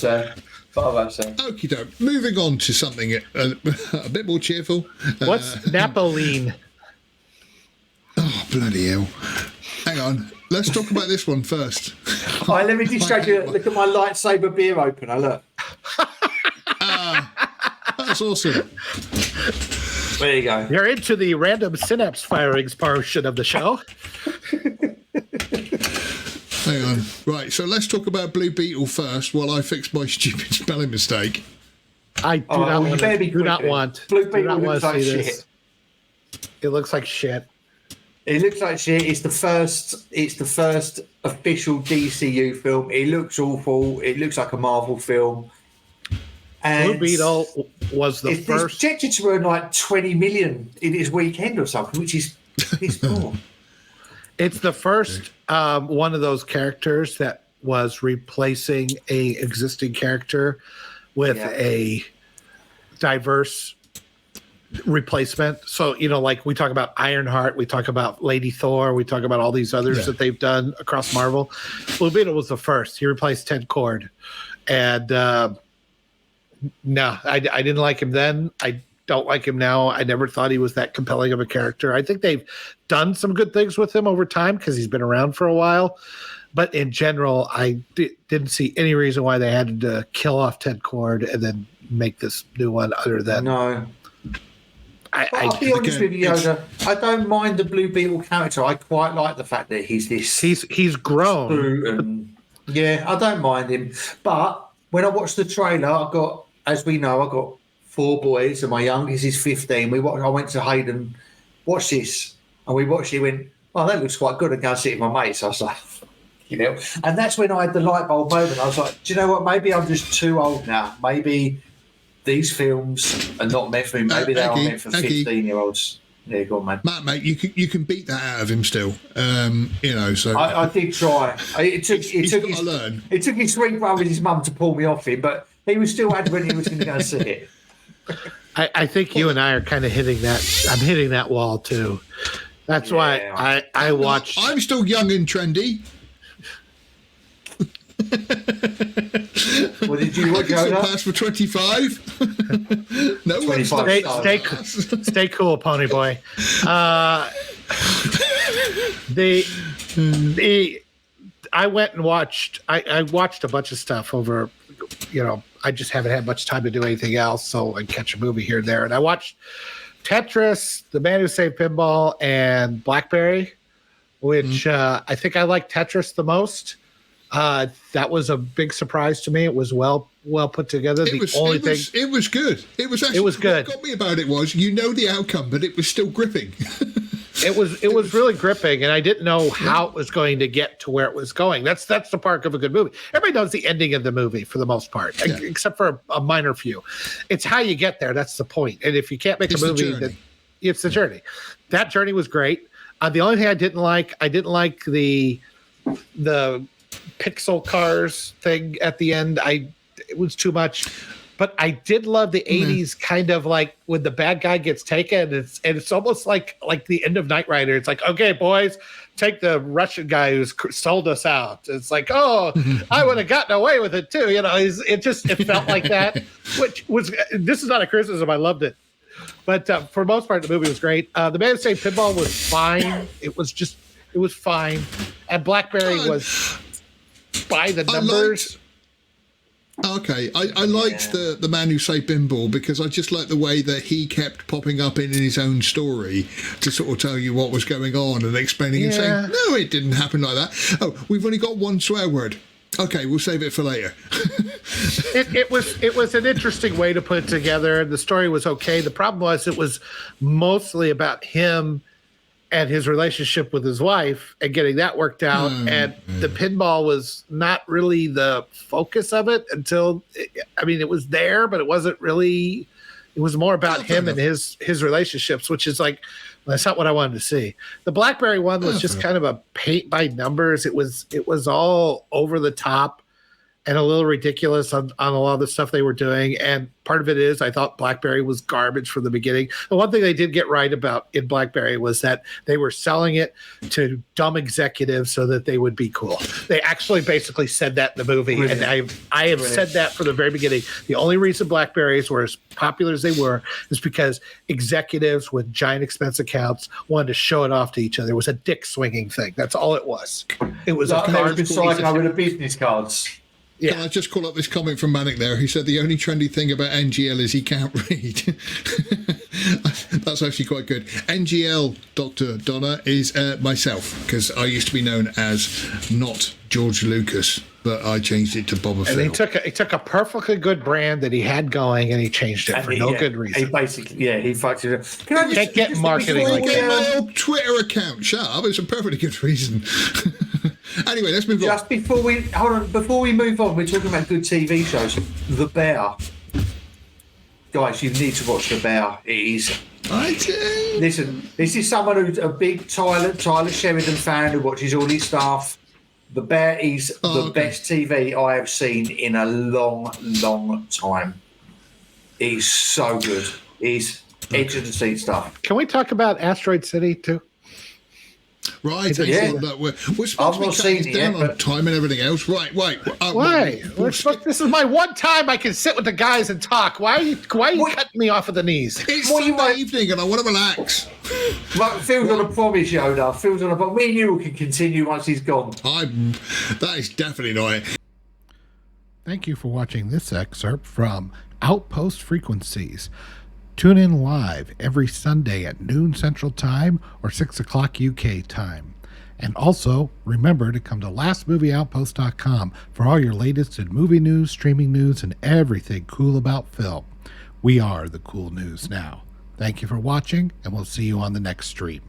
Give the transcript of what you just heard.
so. Okie doke. Moving on to something a bit more cheerful. What's Napoleon? Oh, bloody hell. Hang on. Let's talk about this one first. All right, let me distract you. Look at my lightsaber beer opener. Look. That's awesome. There you go. You're into the random synapse firings portion of the show. Hang on. Right, so let's talk about Blue Beetle first while I fix my stupid spelling mistake. I do not want to. Do not want. Blue Beetle looks like shit. It looks like shit. It looks like shit. It's the first official DCU film. It looks awful. It looks like a Marvel film. And Blue Beetle was the first. It's projected to earn like 20 million in its weekend or something, which is poor. It's the first one of those characters that was replacing a existing character with a diverse replacement. So, like we talk about Ironheart, we talk about Lady Thor, we talk about all these others that they've done across Marvel. Blue Beetle was the first. He replaced Ted Kord. And no, I didn't like him then. I don't like him now. I never thought he was that compelling of a character. I think they've done some good things with him over time because he's been around for a while. But in general, I didn't see any reason why they had to kill off Ted Kord and then make this new one other than... No. I'll be honest with you, Yoda. I don't mind the Blue Beetle character. I quite like the fact that he's this... He's grown. I don't mind him. But when I watched the trailer, I've got 4 boys, and my youngest is 15. I went to Hayden, watch this, and we watched it. Went, oh, that looks quite good. And go and sit with my mates. I was like, and that's when I had the light bulb moment. I was like, do you know what? Maybe I'm just too old now. Maybe these films are not meant for me. Maybe they are meant for 15-year-olds. Yeah, go on, man. Mate, you can beat that out of him still. So I did try. It took his sweet brother and his mum to pull me off him, but he was still adamant he was going to go and see it. I think you and I are kind of hitting that. I'm hitting that wall too. That's why I watched. I'm still young and trendy. What did you watch? I can still pass for 25. No, 25. Stay cool, pony boy. I went and watched. I watched a bunch of stuff over. I just haven't had much time to do anything else, so I catch a movie here and there. And I watched Tetris, The Man Who Saved Pinball, and Blackberry, which I think I like Tetris the most. That was a big surprise to me. It was well put together. It was good. It was good. What got me about it was the outcome, but it was still gripping. It was really gripping, and I didn't know how it was going to get to where it was going. That's the part of a good movie. Everybody knows the ending of the movie for the most part, except for a minor few. It's how you get there. That's the point. And if you can't make a movie, then it's the journey. That journey was great. The only thing I didn't like the pixel cars thing at the end. It was too much. But I did love the 80s kind of like when the bad guy gets taken. It's almost like the end of Knight Rider. It's like, okay, boys, take the Russian guy who's sold us out. It's like, oh, I would have gotten away with it too. It felt like that, which was, this is not a criticism. I loved it. But for the most part, the movie was great. The Man Who Saved Pinball was fine. It was fine. And Blackberry was by the numbers. Okay, I liked the Man Who Saved Pinball because I just liked the way that he kept popping up in his own story to sort of tell you what was going on and explaining and saying, no, it didn't happen like that. Oh, we've only got one swear word. Okay, we'll save it for later. It was an interesting way to put it together, and the story was okay. The problem was it was mostly about him and his relationship with his wife and getting that worked out. And the pinball was not really the focus of it until, it was there, but it wasn't really, it was more about him and his relationships, which is like, that's not what I wanted to see. The Blackberry one was just kind of a paint by numbers. It was all over the top. and a little ridiculous on a lot of the stuff they were doing. And part of it is I thought BlackBerry was garbage from the beginning. The one thing they did get right about in BlackBerry was that they were selling it to dumb executives so that they would be cool. They actually basically said that in the movie. Brilliant. And I have said that from the very beginning. The only reason BlackBerries were as popular as they were is because executives with giant expense accounts wanted to show it off to each other. It was a dick swinging thing. That's all it was. It was Like a card. Psycho with the business cards. Yeah. Can I just call up this comment from Manic there? He said the only trendy thing about NGL is he can't read. That's actually quite good. NGL, Dr. Donna, is myself, because I used to be known as not George Lucas, but I changed it to Boba Fett. And he took a perfectly good brand that he had going and he changed it for no good reason. He basically, he fucked it up. Can't get marketing like Get that. my old Twitter account. Shut up. It's a perfectly good reason. Anyway, let's move on. Just before we move on, we're talking about good TV shows. The Bear. Guys, you need to watch The Bear. It is. I do. Listen, this is someone who's a big Tyler Sheridan fan who watches all his stuff. The Bear is the best TV I have seen in a long, long time. It's so good. It's edge of the seat stuff. Can we talk about Asteroid City too? Right, Yeah. we're supposed I've to be not cutting seen this it down yet, on but- time and everything else. Right, wait. Why? This is my one time I can sit with the guys and talk. Why are you cutting me off at the knees? It's What you Sunday want? evening and I want to relax. Like, Phil's on a promise, Yoda. Phil's on a promise. Me and you can continue once he's gone. That is definitely not it. Thank you for watching this excerpt from Outpost Frequencies. Tune in live every Sunday at noon Central Time or 6 o'clock UK time. And also, remember to come to lastmovieoutpost.com for all your latest in movie news, streaming news, and everything cool about film. We are the cool news now. Thank you for watching, and we'll see you on the next stream.